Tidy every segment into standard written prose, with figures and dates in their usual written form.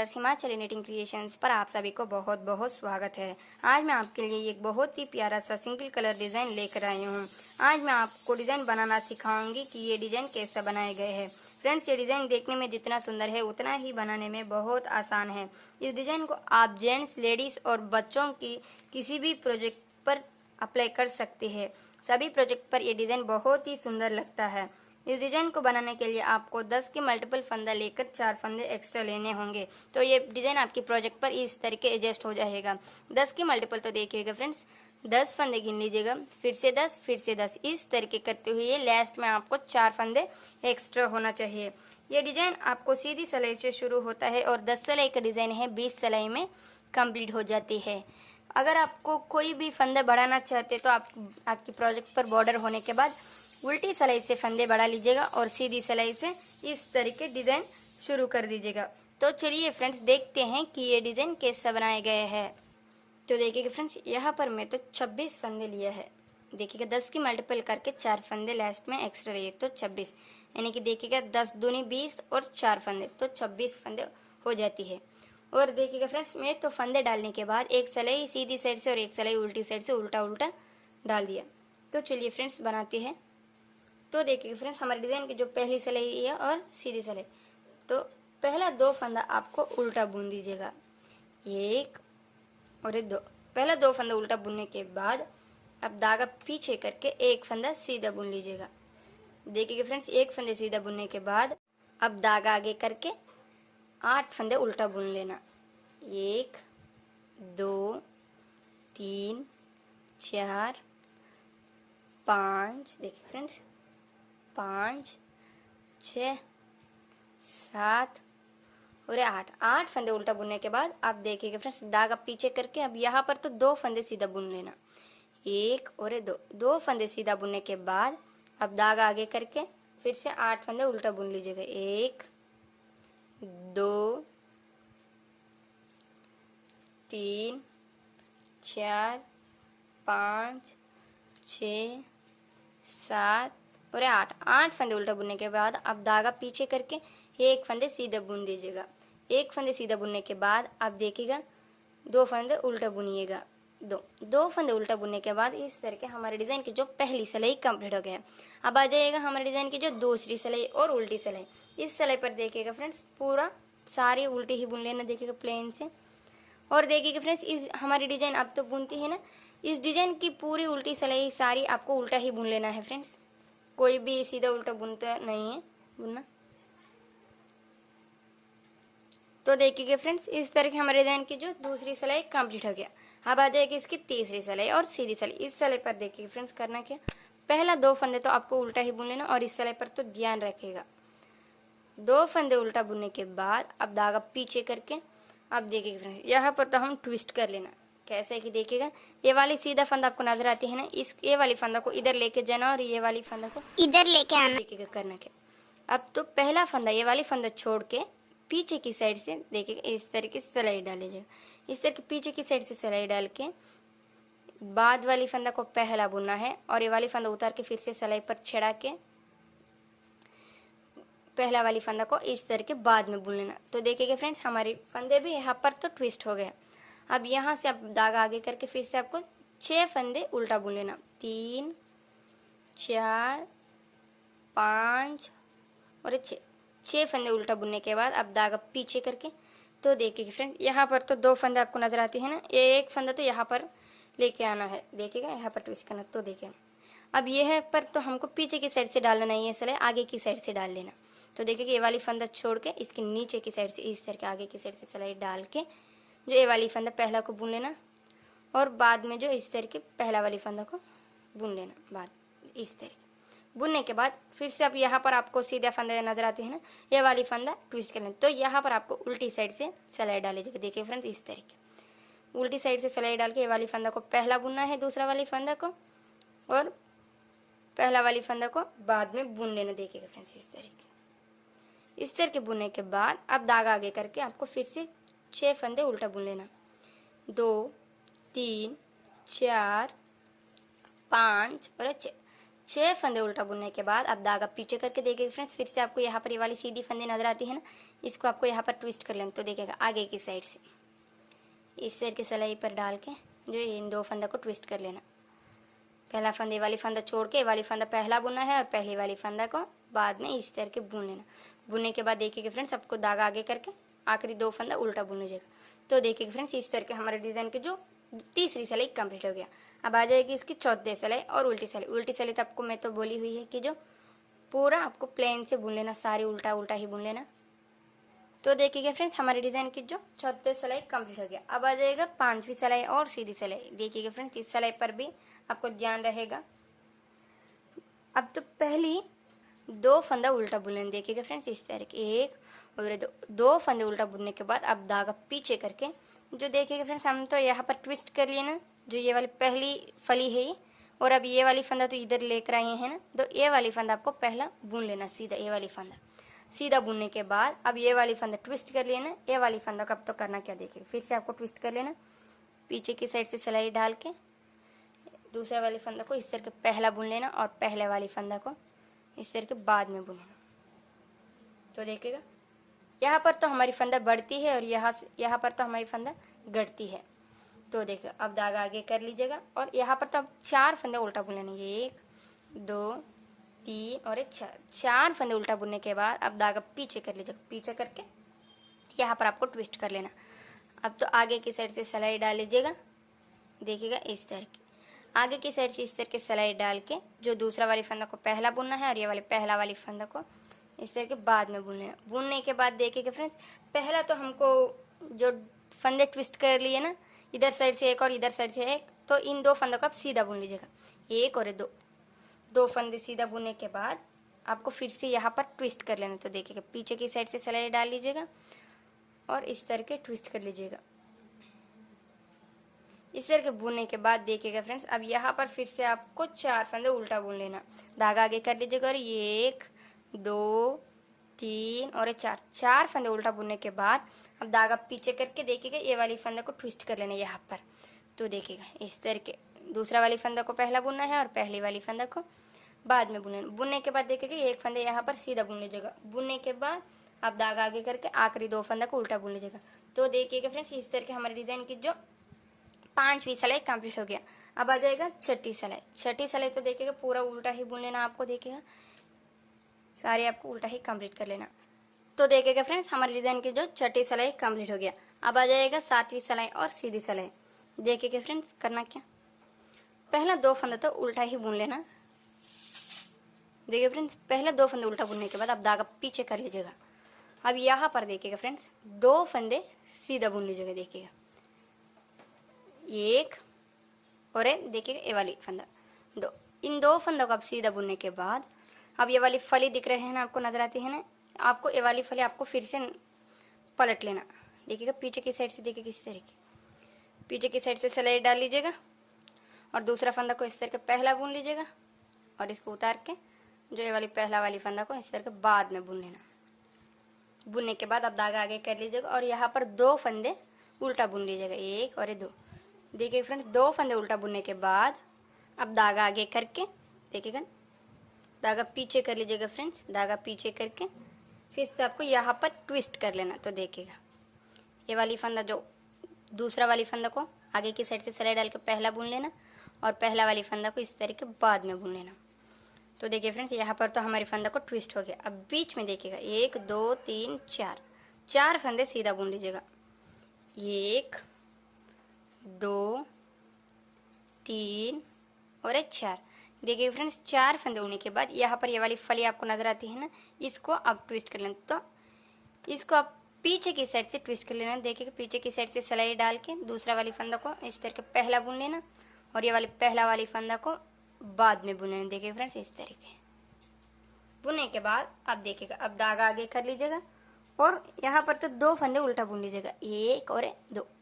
Tailors Himachali knitting creations पर आप सभी को बहुत बहुत स्वागत है। आज मैं आपके लिए एक बहुत ही प्यारा सा सिंगल कलर डिज़ाइन लेकर आई हूँ। आज मैं आपको डिज़ाइन बनाना सिखाऊंगी कि ये डिज़ाइन कैसे बनाए गए हैं। फ्रेंड्स, ये डिज़ाइन देखने में जितना सुंदर है उतना ही बनाने में बहुत आसान है। इस डिज़ाइन को आप जेंट्स, लेडीज़ और बच्चों की किसी भी प्रोजेक्ट पर अप्लाई कर सकते हैं। सभी प्रोजेक्ट पर यह डिज़ाइन बहुत ही सुंदर लगता है। इस डिज़ाइन को बनाने के लिए आपको 10 के मल्टीपल फंदा लेकर 4 फंदे एक्स्ट्रा लेने होंगे। तो ये डिज़ाइन आपके प्रोजेक्ट पर इस तरीके एडजस्ट हो जाएगा। 10 के मल्टीपल तो देखिएगा फ्रेंड्स, 10 फंदे गिन लीजिएगा, फिर से 10, फिर से 10, इस तरीके करते हुए लास्ट में आपको 4 फंदे एक्स्ट्रा होना चाहिए। ये डिज़ाइन आपको सीधी सिलाई से शुरू होता है और 10 सिलाई का डिज़ाइन है, 20 सिलाई में कंप्लीट हो जाती है। अगर आपको कोई भी फंदे बढ़ाना चाहते तो आपकी प्रोजेक्ट पर बॉर्डर होने के बाद उल्टी सिलाई से फंदे बढ़ा लीजिएगा और सीधी सिलाई से इस तरीके डिज़ाइन शुरू कर दीजिएगा। तो चलिए फ्रेंड्स, देखते हैं कि ये डिज़ाइन कैसे बनाए गए हैं। तो देखिएगा फ्रेंड्स, यहाँ पर मैं तो 26 फंदे लिया है। देखिएगा 10 की मल्टीपल करके 4 फंदे लास्ट में एक्स्ट्रा लिए तो 26, यानी कि देखिएगा 10 दूनी 20 और 4 फंदे तो 26 फंदे हो जाती है। और देखिएगा फ्रेंड्स, मैं तो फंदे डालने के बाद एक सिलाई सीधी साइड से और एक सिलाई उल्टी साइड से उल्टा उल्टा डाल दिया। तो चलिए फ्रेंड्स, बनाते हैं। तो देखिए फ्रेंड्स, हमारे डिज़ाइन की जो पहली सिलाई है और सीधी सिलाई, तो पहला 2 फंदा आपको उल्टा बुन दीजिएगा, 1 और 2। पहला 2 फंदा उल्टा बुनने के बाद अब धागा पीछे करके एक फंदा सीधा बुन लीजिएगा। देखिए फ्रेंड्स, एक फंदे सीधा बुनने के बाद अब धागा आगे करके 8 फंदे उल्टा बुन लेना, 1 2 3 4 5। देखिए फ्रेंड्स, 5 6 7 और 8 फंदे उल्टा बुनने के बाद आप देखिएगा फ्रेंड्स, धागा पीछे करके अब यहाँ पर तो 2 फंदे सीधा बुन लेना, 1 और 2 फंदे सीधा बुनने के बाद अब धागा आगे करके फिर से 8 फंदे उल्टा बुन लीजिएगा, 1 2 3 4 5 6 7 और 8 फंदे उल्टा बुनने के बाद अब धागा पीछे करके एक फंदे सीधा बुन दीजिएगा। एक फंदे सीधा बुनने के बाद आप देखिएगा 2 फंदे उल्टा बुनिएगा, 2 फंदे उल्टा बुनने के बाद इस तरह के हमारे डिज़ाइन की जो पहली सिलाई कंप्लीट हो गया। अब आ जाइएगा हमारे डिज़ाइन की जो दूसरी सिलाई और उल्टी सिलाई। इस सिलाई पर देखिएगा फ्रेंड्स, पूरा सारी उल्टी ही बुन लेना, देखिएगा प्लेन से। और देखिएगा फ्रेंड्स, इस हमारी डिज़ाइन अब तो बुनती है ना, इस डिज़ाइन की पूरी उल्टी सिलाई सारी आपको उल्टा ही बुन लेना है फ्रेंड्स, कोई भी सीधा उल्टा बुनता नहीं है बुनना। तो देखिए फ्रेंड्स, इस तरह की हमारे डिज़ाइन की जो दूसरी सिलाई कंप्लीट हो गया। अब आ जाएगी इसकी तीसरी सिलाई और सीधी सिलाई। इस सिलाई पर देखिए फ्रेंड्स, करना क्या, पहला 2 फंदे तो आपको उल्टा ही बुन लेना और इस सिलाई पर तो ध्यान रखिएगा, 2 फंदे उल्टा बुनने के बाद अब धागा पीछे करके अब देखिए फ्रेंड्स, यहाँ पर तो हम ट्विस्ट कर लेना। कैसे कि देखिएगा, ये वाली सीधा फंदा आपको नजर आती है ना, ये वाली फंदा को इधर लेके जाना और ये वाली फंदा को इधर लेके आना। देखिएगा करना क्या, अब तो पहला फंदा ये वाली फंदा छोड़ के पीछे की साइड से देखिएगा इस तरीके से सिलाई डाल लीजिएगा। इस तरह की पीछे की साइड से सिलाई डाल के बाद वाली फंदा को पहला बुनना है और ये वाली फंदा उतार के फिर से सिलाई पर छेड़ा के पहला वाली फंदा को इस तरह के बाद में बुन लेना। तो देखिएगा फ्रेंड्स, हमारे फंदे भी यहाँ पर तो ट्विस्ट हो गया। अब यहाँ से आप धागा आगे करके फिर से आपको 6 फंदे उल्टा बुन लेना, 3 4 5 और 6 फंदे उल्टा बुनने के बाद अब धागा पीछे करके तो देखिए फ्रेंड, यहाँ पर तो 2 फंदे आपको नजर आती है ना, एक फंदा तो यहाँ पर लेके आना है, देखिएगा यहाँ पर ट्विस्ट करना। तो देखिए अब यह पर तो हमको पीछे की साइड से डालना नहीं है सिलाई, आगे की साइड से डाल लेना। तो देखिए ये वाली फंदा छोड़ के इसके नीचे की साइड से इस तरह के आगे की साइड से सिलाई डाल के जो ये वाली फंदा पहला को बुन लेना और बाद में जो इस तरह के पहला वाली फंदा को बुन लेना। बाद इस तरीके बुनने के बाद फिर से अब यहाँ पर आपको सीधा फंदा नजर आते हैं ना, ये वाली फंदा ट्विस्ट कर लेना। तो यहाँ पर आपको उल्टी साइड से सिलाई डाल लीजिएगा। देखिए फ्रेंड्स, इस तरीके उल्टी साइड से सिलाई डाल के ये वाली फंदा को पहला बुनना है, दूसरा वाली फंदा को और पहला वाली फंदा को बाद में बुन लेना। देखिएगा फ्रेंड्स, इस तरह के बुनने के बाद अब धागा आगे करके आपको फिर से 6 फंदे उल्टा बुन लेना, 2 3 4 5 और 6 फंदे उल्टा बुनने के बाद अब धागा पीछे करके देखिएगा फ्रेंड्स, फिर से आपको यहाँ पर ये वाली सीधी फंदे नजर आती है ना, इसको आपको यहाँ पर ट्विस्ट कर लेना। तो देखिएगा आगे की साइड से इस साइड की सिलाई पर डाल के जो इन 2 फंदा को ट्विस्ट कर लेना। पहला फंदे वाली फंदा छोड़ के वाली फंदा पहला बुनना है और पहली वाली फंदा को बाद में इस तरह के बुन लेना। बुनने के बाद देखिएगा फ्रेंड्स, आपको धागा आगे करके आखिरी 2 फंदा उल्टा बुन लीजिएगा। तो देखिएगा फ्रेंड्स, इस तरह के हमारे डिज़ाइन की जो तीसरी सिलाई कंप्लीट हो गया। अब आ जाएगी इसकी चौथी सिलाई और उल्टी सिलाई। उल्टी सिलाई तो आपको मैं तो बोली हुई है कि जो पूरा आपको प्लेन से बुन लेना, सारी उल्टा उल्टा ही बुन लेना। तो देखिएगा फ्रेंड्स, हमारे डिज़ाइन की जो चौथी सिलाई कंप्लीट हो गया। अब आ जाएगा 5वीं सिलाई और सीधी सिलाई। देखिएगा फ्रेंड्स, इस सिलाई पर भी आपको ध्यान रहेगा। अब तो पहली 2 फंदा उल्टा बुन लेना। देखिएगा फ्रेंड्स, इस तरह के 1 और 2 फंदे उल्टा बुनने के बाद अब धागा पीछे करके जो देखिएगा फ्रेंड्स, हम तो यहाँ पर ट्विस्ट कर लिए ना, जो ये वाली पहली फली है ये, और अब ये वाली फंदा तो इधर लेकर आए हैं ना, तो ये वाली फंदा आपको पहला बुन लेना सीधा। ये वाली फंदा सीधा बुनने के बाद अब ये वाली फंदा ट्विस्ट कर लेना। ये वाली फंदा का अब तो करना क्या देखिए, फिर से आपको ट्विस्ट कर लेना, पीछे की साइड से सिलाई डाल के दूसरे वाली फंदा को इस तरह के पहला बुन लेना और पहले वाली फंदा को इस तरह के बाद में बुनना। तो देखिएगा यहाँ पर तो हमारी फंदा बढ़ती है और यहाँ पर तो हमारी फंदा घटती है। तो देखिए अब धागा आगे कर लीजिएगा और यहाँ पर तो अब 4 फंदे उल्टा बुन लेना। 1 2 3 और 4 फंदे उल्टा बुनने के बाद अब धागा पीछे कर लीजिएगा। पीछे करके यहाँ पर आपको ट्विस्ट कर लेना। अब तो आगे की साइड से सिलाई डाल लीजिएगा। देखिएगा इस तरह की आगे की साइड से इस तरह के सिलाई डाल के जो दूसरा वाली फंदा को पहला बुनना है और ये वाले पहला वाली फंदा को इस तरह के बाद में बुन लेना। बुनने के बाद देखिएगा फ्रेंड्स, पहला तो हमको जो फंदे ट्विस्ट कर लिए ना, इधर साइड से एक और इधर साइड से एक, तो इन 2 फंदों को आप सीधा बुन लीजिएगा। 1 और 2 फंदे सीधा बुनने के बाद आपको फिर से यहाँ पर ट्विस्ट कर लेना। तो देखिएगा पीछे की साइड से सिलाई डाल लीजिएगा और इस तरह के ट्विस्ट कर लीजिएगा। इस तरह के बुनने के बाद देखिएगा फ्रेंड्स, अब यहाँ पर फिर से आपको 4 फंदे उल्टा बुन लेना। धागा आगे कर लीजिएगा और 1 2 3 और 4 फंदे उल्टा बुनने के बाद अब धागा पीछे करके देखिएगा ये वाली फंदा को ट्विस्ट कर लेना यहाँ पर। तो देखिएगा इस तरह के दूसरा वाली फंदा को पहला बुनना है और पहली वाली फंदा को बाद में बुनना। बुनने के बाद देखिएगा एक फंदे यहाँ पर सीधा बुन लीजिएगा। बुनने के बाद आप धागा आगे करके आखिरी 2 फंदा को उल्टा बुन लीजिएगा। तो देखिएगा फ्रेंड्स, इस तरह के हमारे डिज़ाइन की जो 5वीं सिलाई कंप्लीट हो गया। अब आ जाएगा 6ठी सिलाई। 6ठी सिलाई तो देखिएगा पूरा उल्टा ही बुन लेना। आपको देखिएगा सारे आपको उल्टा ही कंप्लीट कर लेना। तो देखिएगा फ्रेंड्स, हमारे डिज़ाइन की जो 6ठी सिलाई कंप्लीट हो गया। अब आ जाएगा 7वीं सिलाई और सीधी सिलाई। देखिएगा फ्रेंड्स, करना क्या, पहला 2 फंदा तो उल्टा ही बुन लेना। देखिए फ्रेंड्स, पहले 2 फंदे उल्टा बुनने के बाद आप धागा पीछे कर लीजिएगा। अब यहाँ पर देखिएगा फ्रेंड्स, 2 फंदे सीधा बुन लीजिएगा। देखिएगा 1 और देखिएगा ये वाली फंदा 2, इन 2 फंदों को आप सीधा बुनने के बाद अब ये वाली फली दिख रहे हैं ना, आपको नजर आती है ना, आपको ये वाली फली आपको फिर से पलट लेना। देखिएगा पीछे की साइड से, देखिए किस तरह की पीछे की साइड से सिलाई डाल लीजिएगा और दूसरा फंदा को इस तरह के पहला बुन लीजिएगा और इसको उतार के जो ये वाली पहला वाली फंदा को इस तरह के बाद में बुन लेना। बुनने के बाद अब धागा आगे कर लीजिएगा और यहाँ पर 2 फंदे उल्टा बुन लीजिएगा। 1 और 2। देखिए फ्रेंड्स, 2 फंदे उल्टा बुनने के बाद अब धागा आगे करके देखिएगा धागा पीछे कर लीजिएगा फ्रेंड्स। धागा पीछे करके फिर से आपको यहाँ पर ट्विस्ट कर लेना। तो देखिएगा ये वाली फंदा जो दूसरा वाली फंदा को आगे की साइड से सिलाई डाल के पहला बुन लेना और पहला वाली फंदा को इस तरीके बाद में बुन लेना। तो देखिए फ्रेंड्स, यहाँ पर तो हमारी फंदा को ट्विस्ट हो गया। अब बीच में देखिएगा 1 2 3 4 फंदे सीधा बुन लीजिएगा। 1 2 3 और 4। देखिए फ्रेंड्स, 4 फंदे होने के बाद यहाँ पर ये वाली फली आपको नजर आती है ना, इसको आप ट्विस्ट कर लेना। तो इसको आप पीछे की साइड से ट्विस्ट कर लेना। देखिए पीछे की साइड से सिलाई डाल के दूसरा वाली फंदा को इस तरह के पहला बुन लेना और ये वाली पहला वाली फंदा को बाद में बुन लेना। देखिए फ्रेंड्स, इस तरीके बुनने के बाद आप देखिएगा अब धागा आगे कर लीजिएगा और यहाँ पर तो 2 फंदे उल्टा बुन लीजिएगा। 1 और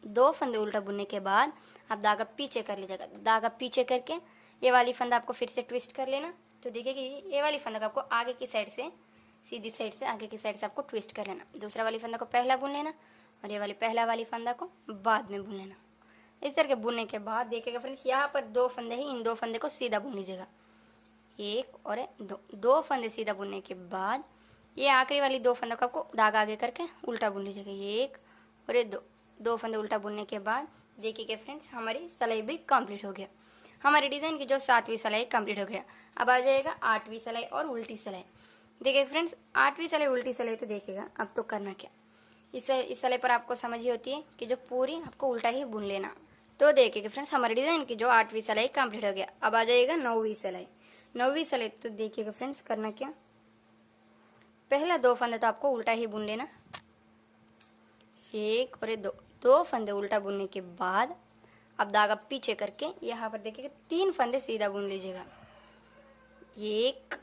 2 फंदे उल्टा बुनने के बाद आप धागा पीछे कर लीजिएगा। धागा पीछे करके ये वाली फंदा आपको फिर से ट्विस्ट कर लेना। तो देखिए कि ये वाली फंदा को आपको आगे की साइड से सीधी साइड से आगे की साइड से आपको ट्विस्ट कर लेना। दूसरा वाली फंदा को पहला बुन लेना और ये वाली पहला वाली फंदा को बाद में बुन लेना। इस तरह के बुनने के बाद देखिएगा फ्रेंड्स, यहाँ पर 2 फंदे ही, इन 2 फंदे को सीधा बुन लीजिएगा। एक और दो, दो फंदे सीधा बुनने के बाद ये आखिरी वाली दो फंदों को आपको धागा आगे करके उल्टा बुन लीजिएगा। ये एक और ये दो, दो फंदे उल्टा बुनने के बाद देखिए फ्रेंड्स हमारी सिलाई भी कंप्लीट हो गया। हमारे डिज़ाइन की जो 7वीं सिलाई कंप्लीट हो गया। अब आ जाएगा 8वीं सिलाई और उल्टी सिलाई। देखिए फ्रेंड्स 8वीं सिलाई उल्टी सिलाई तो देखिएगा अब तो करना क्या, इस सिलाई पर आपको समझ ही होती है कि जो पूरी आपको उल्टा ही बुन लेना। तो देखिए फ्रेंड्स हमारे डिज़ाइन की जो 8वीं सिलाई कंप्लीट हो गया। अब आ जाएगा 9वीं सिलाई। 9वीं सिलाई तो देखिएगा फ्रेंड्स करना क्या, पहला दो फंदे तो आपको उल्टा ही बुन लेना। एक और दो, दो फंदे उल्टा बुनने के बाद अब धागा पीछे करके यहाँ पर देखिएगा 3 फंदे सीधा बुन लीजिएगा। एक,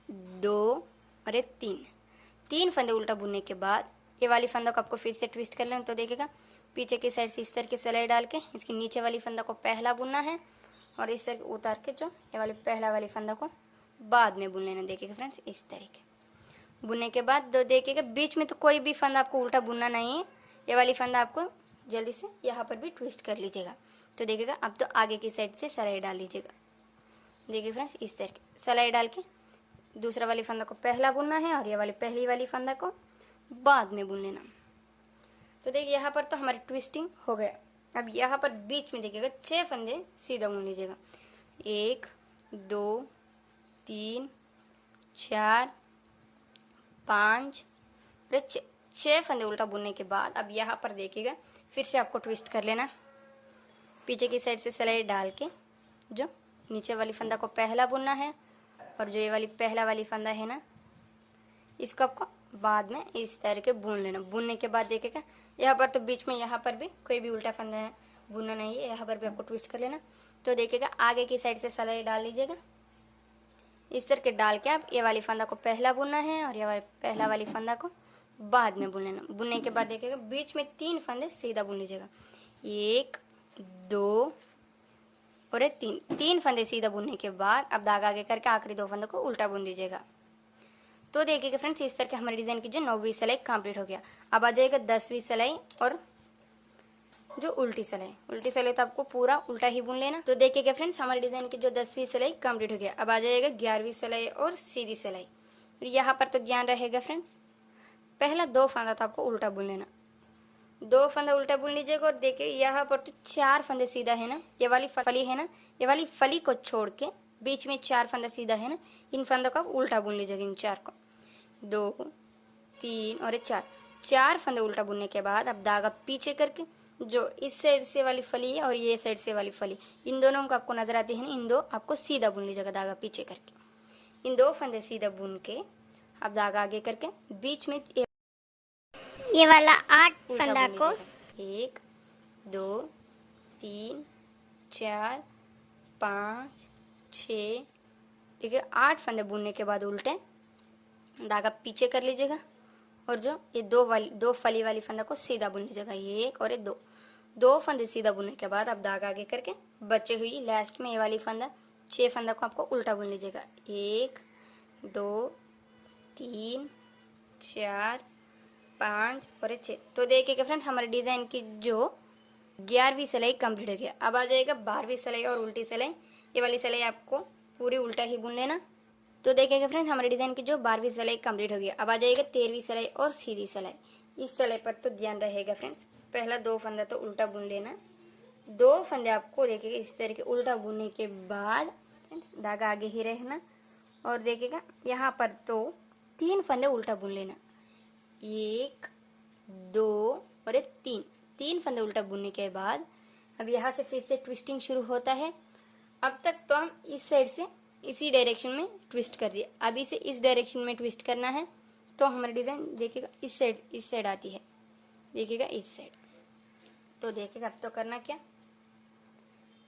दो और 3 फंदे उल्टा बुनने के बाद ये वाली फंदा को आपको फिर से ट्विस्ट कर लेना। तो देखिएगा पीछे की साइड से इस तरह की सिलाई डाल के इसके नीचे वाली फंदा को पहला बुनना है और इस तरह उतार के जो ये वाली पहला वाली फंदा को बाद में बुन लेना। देखिएगा फ्रेंड्स इस तरीके बुनने के बाद दो देखिएगा बीच में तो कोई भी फंदा आपको उल्टा बुनना नहीं है। ये वाली फंदा आपको जल्दी से यहाँ पर भी ट्विस्ट कर लीजिएगा। तो देखिएगा अब तो आगे की साइड से सिलाई डाल लीजिएगा। देखिए फ्रेंड्स इस तरह की सिलाई डाल के दूसरा वाली फंदा को पहला बुनना है और ये वाली पहली वाली फंदा को बाद में बुन लेना। तो देखिए यहाँ पर तो हमारी ट्विस्टिंग हो गया। अब यहाँ पर बीच में देखिएगा 6 फंदे सीधा बुन लीजिएगा। 1, 2, 3, 4, 5 और 6 फंदे उल्टा बुनने के बाद अब यहाँ पर देखिएगा फिर से आपको ट्विस्ट कर लेना। पीछे की साइड से सिलाई डाल के जो नीचे वाली फंदा को पहला बुनना है और जो ये वाली पहला वाली फंदा है ना इसको आपको बाद में इस तरह के बुन लेना। बुनने के बाद देखिएगा यहाँ पर तो बीच में यहाँ पर भी कोई भी उल्टा फंदा है बुनना नहीं है, यहाँ पर भी आपको ट्विस्ट कर लेना। तो देखिएगा आगे की साइड से सिलाई डाल लीजिएगा। इस तरह के डाल के आप ये वाली फंदा को पहला बुनना है और ये वाली पहला वाली फंदा को बाद में बुन लेना। बुनने के बाद देखिएगा बीच में 3 फंदे सीधा बुन लीजिएगा। 1, 2 और 3 फंदे सीधा बुनने के बाद अब धागा आगे करके आखिरी 2 फंदों को उल्टा बुन दीजिएगा। तो देखिएगा फ्रेंड्स इस तरह के हमारे डिज़ाइन की जो 9वीं सिलाई कंप्लीट हो गया। अब आ जाएगा 10वीं सिलाई और जो उल्टी सिलाई तो आपको पूरा उल्टा ही बुन लेना। तो देखिएगा फ्रेंड्स हमारे डिज़ाइन की जो 10वीं सिलाई कंप्लीट हो गया। अब आ जाएगा 11वीं सिलाई और सीधी सिलाई। यहाँ पर तो ध्यान रहेगा फ्रेंड्स पहला 2 फंदा तो आपको उल्टा बुन लेना। 2 फंदा उल्टा बुन लीजिएगा और देखिए यहाँ पर तो 4 फंदे सीधा है ना, ये वाली फली है ना, ये वाली फली को छोड़ के बीच में 4 फंदा सीधा है ना, इन फंदों को आप उल्टा बुन लीजिएगा। इन 4 को 2, 3 और 4 फंदे उल्टा बुनने के बाद अब धागा पीछे करके जो इस साइड से वाली फली है और ये साइड से वाली फली इन दोनों को आपको नजर आती है ना, इन दो आपको सीधा बुन लीजिएगा धागा पीछे करके। इन 2 फंदे सीधा बुन के अब धागा आगे करके बीच में ये वाला 8 फंदा को 1, 2, 3, 4, 5, 6 देखिए 8 फंदे बुनने के बाद उल्टे धागा पीछे कर लीजिएगा और जो ये 2 फली वाली फंदा को सीधा बुन लीजिएगा। 1 और 2 फंदे सीधा बुनने के बाद अब धागा आगे करके बचे हुई लास्ट में ये वाली फंदा 6 फंदा को आपको उल्टा बुन लीजिएगा। 1, 2, 3, 4, 5 और 6। तो देखिएगा फ्रेंड्स हमारे डिज़ाइन की जो 11वीं सिलाई कंप्लीट हो गया। अब आ जाएगा 12वीं सिलाई और उल्टी सिलाई। ये वाली सिलाई आपको पूरी उल्टा ही बुन लेना। तो देखिएगा फ्रेंड्स हमारे डिज़ाइन की जो 12वीं सिलाई कंप्लीट हो गया। अब आ जाएगा 13वीं सिलाई और सीधी सिलाई। इस सिलाई पर तो ध्यान रहेगा फ्रेंड्स पहला 2 फंदा तो उल्टा बुन लेना। 2 फंदे आपको देखिएगा इस तरह के उल्टा बुनने के बाद फ्रेंड्स धागा आगे ही रहना और देखिएगा यहाँ पर तो 3 फंदे उल्टा बुन लेना। 1, 2 और 3 फंदे उल्टा बुनने के बाद अब यहाँ से फिर से ट्विस्टिंग शुरू होता है। अब तक तो हम इस साइड से इसी डायरेक्शन में ट्विस्ट कर दिया, अभी से इस डायरेक्शन में ट्विस्ट करना है। तो हमारा डिज़ाइन देखिएगा इस साइड आती है, देखिएगा इस साइड। तो देखिएगा अब तो करना क्या,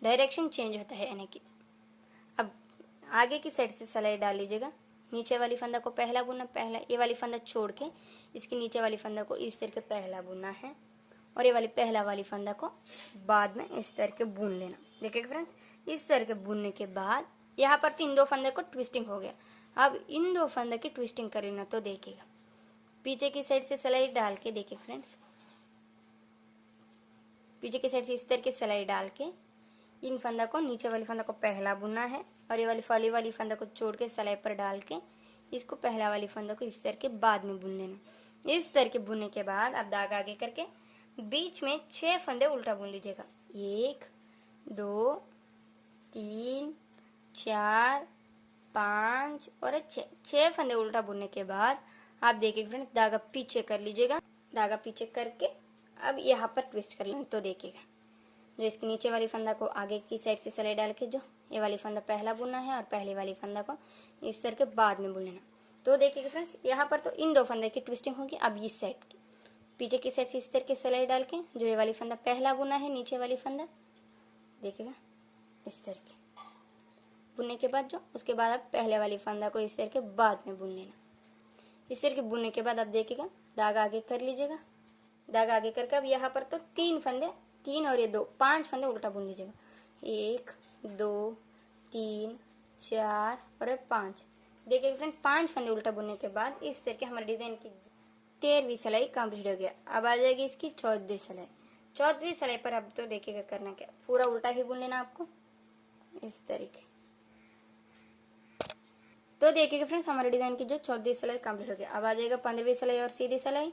डायरेक्शन चेंज होता है यानी कि अब आगे की साइड से सिलाई डाल लीजिएगा। नीचे वाली फंदा को पहला बुनना, पहला ये वाली फंदा छोड़ के इसके नीचे वाली फंदा को इस तरह के पहला बुनना है और ये वाली पहला वाली फंदा को बाद में इस तरह के बुन लेना। देखिएगा फ्रेंड्स इस तरह के बुनने के बाद यहाँ पर तो इन 2 फंदे को ट्विस्टिंग हो गया। अब इन 2 फंदे की ट्विस्टिंग कर लेना। तो देखिएगा पीछे की साइड से सिलाई डाल के देखिए फ्रेंड्स पीछे की साइड से इस तरह की सिलाई डाल के इन फंदा को, नीचे वाली फंदा को पहला बुनना है और ये वाली वाली फंदा को छोड़ के सिलाई पर डाल के इसको पहला वाली फंदा को इस तरह के बाद में बुन लेना। इस तरह के बुनने के बाद अब धागा आगे करके बीच में 6 फंदे उल्टा बुन लीजिएगा। 1 2 3 4 5 और 6 फंदे उल्टा बुनने के बाद आप देखिए फ्रेंड्स धागा पीछे कर लीजिएगा। धागा पीछे करके अब यहाँ पर ट्विस्ट कर लेना। तो देखिएगा जो इसके नीचे वाली फंदा को आगे की साइड से सिलाई डाल के जो ये वाली फंदा पहला बुनना है और पहले वाली फंदा को इस तरह के बाद में बुन लेना। तो देखिएगा फ्रेंड्स यहाँ पर तो इन 2 फंदे की ट्विस्टिंग होगी। अब इस साइड की पीछे की साइड से इस तरह के सिलाई डाल के जो ये वाली फंदा पहला बुना है नीचे वाली फंदा देखिएगा इस तरह के बुनने के बाद जो उसके बाद आप पहले वाली फंदा को इस तरह के बाद में बुन लेना। इस तरह के बुनने के बाद आप देखिएगा धागा आगे कर लीजिएगा। धागा आगे करके अब यहाँ पर तो 3 फंदे, 3 और ये 2, 5 फंदे उल्टा बुन लीजिएगा। 1 2 3 4 और 5। देखिए फ्रेंड्स 5 फंदे उल्टा बुनने के बाद इस तरह के हमारे डिजाइन की 13वीं सिलाई कंप्लीट हो गया। अब आ जाएगी इसकी 14वीं सिलाई। 14वीं सिलाई पर अब तो देखिएगा करना क्या, पूरा उल्टा ही बुन लेना आपको इस तरीके। तो देखिएगा फ्रेंड्स हमारे डिजाइन की जो 14वीं सिलाई कंप्लीट हो गया। अब आ जाएगा 15वीं सिलाई और सीधी सिलाई।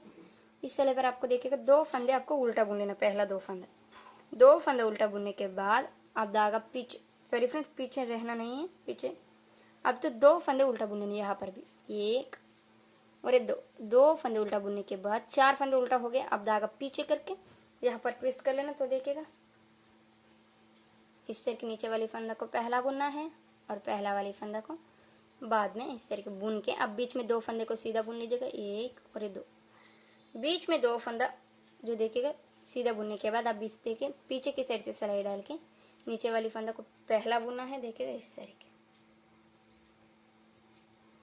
इस सिलाई पर आपको देखिएगा 2 फंदे आपको उल्टा बुन लेना। पहला 2 फंदा, 2 फंदे उल्टा बुनने के बाद आप धागा पीछे, सॉरी फ्रेंड्स पीछे रहना नहीं है, पीछे अब तो 2 फंदे उल्टा बुन लेने। यहाँ पर भी 1 और ये 2 फंदे उल्टा बुनने के बाद 4 फंदे उल्टा हो गए। अब धागा पीछे करके यहाँ पर ट्विस्ट कर लेना। तो देखिएगा इस तरह के नीचे वाली फंदा को पहला बुनना है और पहला वाली फंदा को बाद में इस तरह के बुन के अब बीच में 2 फंदे को सीधा बुन लीजिएगा। 1 और ये 2, बीच में 2 फंदा जो देखिएगा सीधा बुनने के बाद आप इस देखिए पीछे की साइड से सिलाई डाल के नीचे वाली फंदा को पहला बुनना है। देखिएगा इस तरीके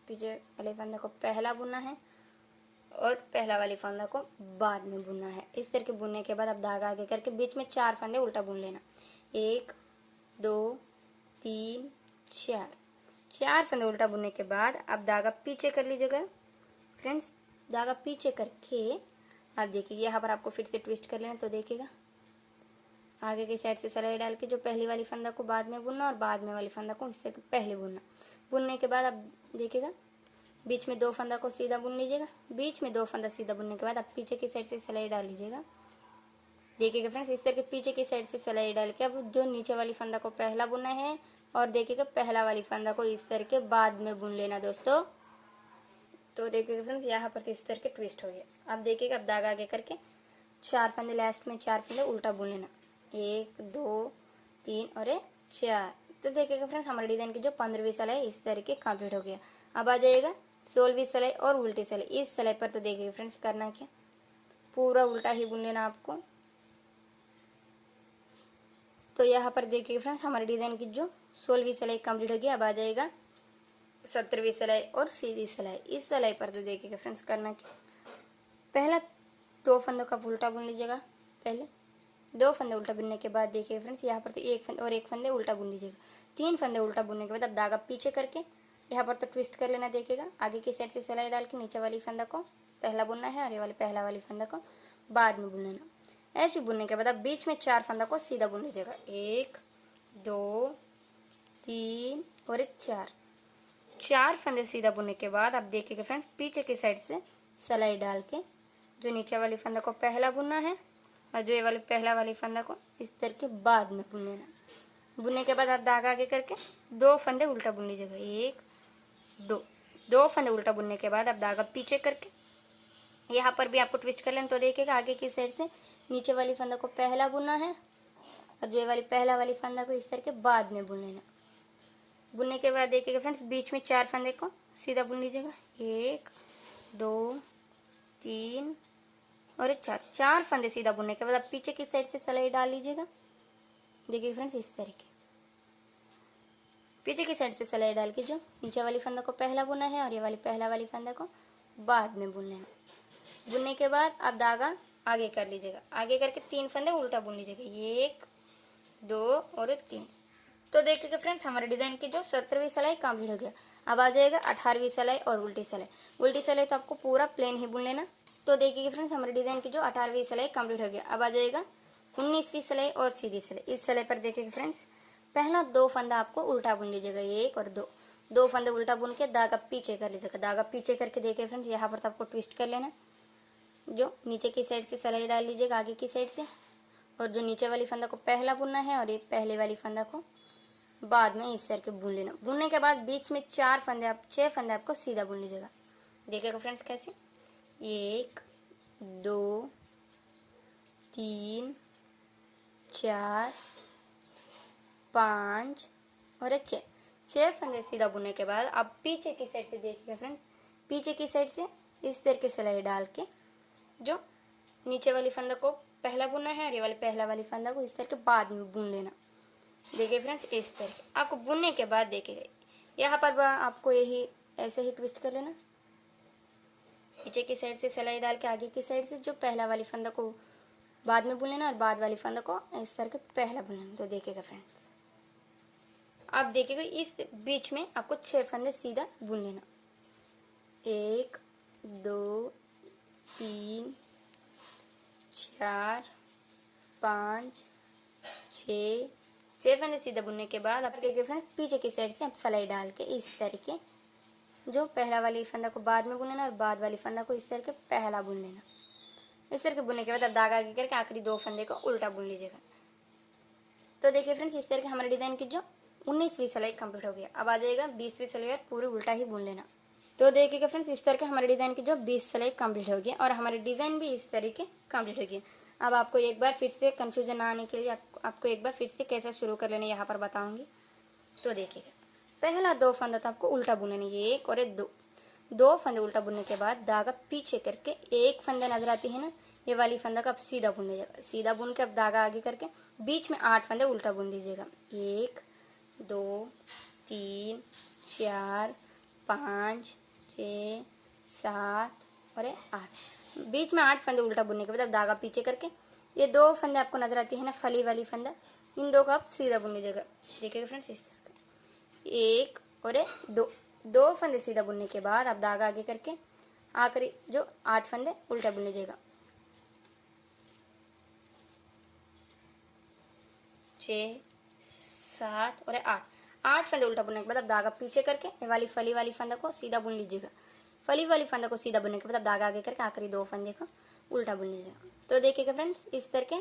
पीछे वाली फंदा को पहला बुनना है और पहला वाली फंदा को बाद में बुनना है। इस तरह के बुनने के बाद अब धागा आगे करके बीच में 4 फंदे उल्टा बुन लेना। 1 2 3 4 फंदे उल्टा बुनने के बाद अब धागा पीछे कर लीजिएगा फ्रेंड्स। धागा पीछे करके आप देखिए यहाँ पर आपको फिर से ट्विस्ट कर लेना। तो देखिएगा आगे की साइड से सिलाई डाल के जो पहली वाली फंदा को बाद में बुनना और बाद में वाली फंदा को इससे पहले बुनना। बुनने के बाद आप देखिएगा बीच में 2 फंदा को सीधा बुन लीजिएगा। बीच में 2 फंदा सीधा बुनने के बाद आप पीछे की साइड से सिलाई डाल लीजिएगा। देखिएगा फ्रेंड्स इस तरह के पीछे की साइड से सिलाई डाल के अब जो नीचे वाली फंदा को पहला बुनना है और देखिएगा पहला वाली फंदा को इस तरह के बाद में बुन लेना दोस्तों। तो देखिएगा फ्रेंड्स यहाँ पर तो इस तरह के ट्विस्ट हो गया। अब देखिएगा अब धागा आगे करके 4 फंदे, लास्ट में 4 फंदे उल्टा बुन लेना। 1 2 3 और 4। तो देखिएगा फ्रेंड्स हमारे डिजाइन की जो 15वीं सिलाई इस तरह के कंप्लीट हो गया। अब आ जाएगा 16वीं सिलाई और उल्टी सिलाई। इस सिलाई पर तो देखिएगा फ्रेंड्स करना क्या, पूरा उल्टा ही बुन लेना आपको। तो यहाँ पर देखिए फ्रेंड्स हमारे डिजाइन की जो 16वीं सिलाई कंप्लीट होगी। अब आ जाएगा 17वीं सिलाई और सीधी सिलाई। इस सिलाई पर तो देखिएगा फ्रेंड्स करना क्या, पहला 2 फंदों का उल्टा बुन लीजिएगा। पहले 2 फंदे उल्टा बुनने के बाद देखिएगा फ्रेंड्स यहाँ पर तो 1 फंदे और 1 फंदे उल्टा बुन लीजिएगा। 3 फंदे उल्टा बुनने के बाद अब धागा पीछे करके यहाँ पर तो ट्विस्ट कर लेना। देखिएगा आगे की साइड से सिलाई डाल के नीचे वाली फंदा को पहला बुनना है और ये वाली पहला वाली फंदा को बाद में बुन लेना। ऐसे बुनने के बाद अब बीच में 4 फंदा को सीधा बुन लीजिएगा। 1 2 3 और 4 फंदे सीधा बुनने के बाद अब देखिएगा फ्रेंड्स पीछे की साइड से सिलाई डाल के जो नीचे वाली फंदा को पहला बुनना है और जो ये वाली पहला वाली फंदा को इस तरह के बाद में बुन लेना। बुनने के बाद आप धागा आगे करके 2 फंदे उल्टा बुन लीजिएगा। 1 2 फंदे उल्टा बुनने के बाद आप धागा पीछे करके यहाँ पर भी आपको ट्विस्ट कर लेना। तो देखिएगा आगे की साइड से नीचे वाली फंदा को पहला बुनना है और जो ये वाली पहला वाली फंदा को इस तरह के बाद में बुन लेना। बुनने के बाद देखिएगा फ्रेंड्स बीच में 4 फंदे को सीधा बुन लीजिएगा। 1 2 3 और 4 फंदे सीधा बुनने के बाद आप पीछे की साइड से सिलाई डाल लीजिएगा। देखिए फ्रेंड्स इस तरीके पीछे की साइड से सिलाई डाल के जो नीचे वाली फंदा को पहला बुना है और ये वाली पहला वाली फंदा को बाद में बुन लेना। बुनने के बाद आप धागा आगे कर लीजिएगा। आगे करके 3 फंदे उल्टा बुन लीजिएगा। 1 2 और 3। तो देखिएगा फ्रेंड्स हमारे डिजाइन की जो 17वीं सिलाई कंप्लीट हो गया। अब आ जाएगा 18वीं सिलाई और उल्टी सिलाई। उल्टी सिलाई तो आपको पूरा प्लेन ही बुन लेना। तो देखिएगा फ्रेंड्स हमारे डिजाइन की जो 18वीं सिलाई कंप्लीट हो गया। अब आ जाएगा 19वीं सिलाई और सीधी सिलाई। इस सिलाई पर देखिएगा फ्रेंड्स पहला 2 फंदा आपको उल्टा बुन लीजिएगा, 1 और 2, 2 फंदे उल्टा बुन के धागा पीछे कर लीजिएगा। धागा पीछे करके देखिए फ्रेंड्स, यहाँ पर तो आपको ट्विस्ट कर लेना, जो नीचे की साइड से सिलाई डाल लीजिएगा आगे की साइड से, और जो नीचे वाली फंदा को पहला बुनना है और एक पहले वाली फंदा को बाद में इस तरह के बुन लेना। बुनने के बाद बीच में 6 फंदे आपको सीधा बुन लीजिएगा। देखिएगा फ्रेंड्स कैसे, 1 2 3 4 5 और 6 फंदे सीधा बुनने के बाद अब पीछे की साइड से देखिएगा फ्रेंड्स, पीछे की साइड से इस तरह के सिलाई डाल के जो नीचे वाली फंदा को पहला बुनना है और ये वाली पहला वाली फंदा को इस तरह के बाद में बुन लेना। देखिए फ्रेंड्स इस तरह आपको बुनने के बाद देखिएगा, यहाँ पर आपको यही ऐसे ही ट्विस्ट कर लेना, पीछे की साइड से सिलाई डाल के आगे की साइड से जो पहला वाली फंदा को बाद में बुन लेना और बाद वाली फंदा को इस तरह के पहला बुन लेना। तो देखिएगा फ्रेंड्स, अब देखिएगा इस बीच में आपको 6 फंदे सीधा बुन लेना, 1 2 3 4 5 6 फंदे सीधा बुनने के बाद आप देखिए फ्रेंड्स, पीछे की साइड से आप सिलाई डाल के इस तरीके जो पहला वाली फंदा को बाद में बुन लेना और बाद वाली फंदा को इस तरह के पहला बुन लेना। इस तरह के बुनने के बाद आप धागा आगे करके आखिरी 2 फंदे को उल्टा बुन लीजिएगा। तो देखिए फ्रेंड्स, इस तरह के हमारे डिजाइन की जो 19वीं सिलाई कंप्लीट हो गई। अब आ जाएगा 20वीं सिलाई और पूरी उल्टा ही बुन लेना। तो देखिएगा फ्रेंड्स, इस तरह के हमारे डिजाइन की जो 20 सिलाई कंप्लीट हो गई और हमारे डिजाइन भी इस तरीके कंप्लीट हो गई। अब आपको एक बार फिर से कंफ्यूजन ना आने के लिए आपको एक बार फिर से कैसे शुरू कर लेना यहाँ पर बताऊंगी। तो देखिएगा, पहला 2 फंदा तो आपको उल्टा बुनना है, 1 और 2 फंदे उल्टा बुनने के बाद धागा पीछे करके एक फंदा नजर आती है ना, ये वाली फंदा को आप सीधा बुन लीजिएगा। सीधा बुन के अब धागा आगे करके बीच में 8 फंदे उल्टा बुन दीजिएगा, 1 2 3 4 5 6 7 और 8। बीच में 8 फंदे उल्टा बुनने के बाद अब धागा पीछे करके ये 2 फंदे आपको नजर आती है ना, फली वाली फंदा, इन 2 को आप सीधा बुन लीजिएगा। देखिएगा फ्रेंड्स, इस तरह 1 और 2 फंदे सीधा बुनने के बाद आप धागा आगे करके आखिरी जो 8 फंदे उल्टा बुन लीजिएगा, 6 7 और 8 फंदे उल्टा बुनने के बाद अब धागा पीछे करके ये वाली फली वाली फंदा को सीधा बुन लीजिएगा। फली वाली फंदा को सीधा बुनने के बाद अब धागा आगे करके आखिरी 2 फंदे को उल्टा बुन लीजिएगा। तो देखिएगा फ्रेंड्स, इस तरह के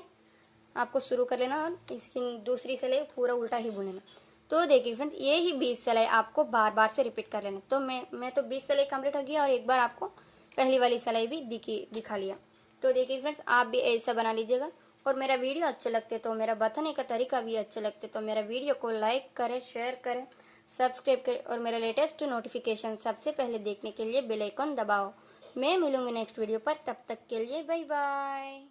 आपको शुरू कर लेना और इसकी दूसरी सिलाई पूरा उल्टा ही बुनना। तो देखिए फ्रेंड्स, ये ही 20 सिलाई आपको बार बार से रिपीट कर लेना। तो मैं तो 20 सिलाई कंप्लीट हो गया और एक बार आपको पहली वाली सिलाई भी दिखा लिया। तो देखिए फ्रेंड्स, आप भी ऐसा बना लीजिएगा और मेरा वीडियो अच्छा लगते तो मेरा बताने का तरीका भी अच्छा लगते तो मेरा वीडियो को लाइक करें, शेयर करें, सब्सक्राइब करें और मेरा लेटेस्ट नोटिफिकेशन सबसे पहले देखने के लिए बेल आइकन दबाओ। मैं मिलूंगी नेक्स्ट वीडियो पर, तब तक के लिए बाय बाय।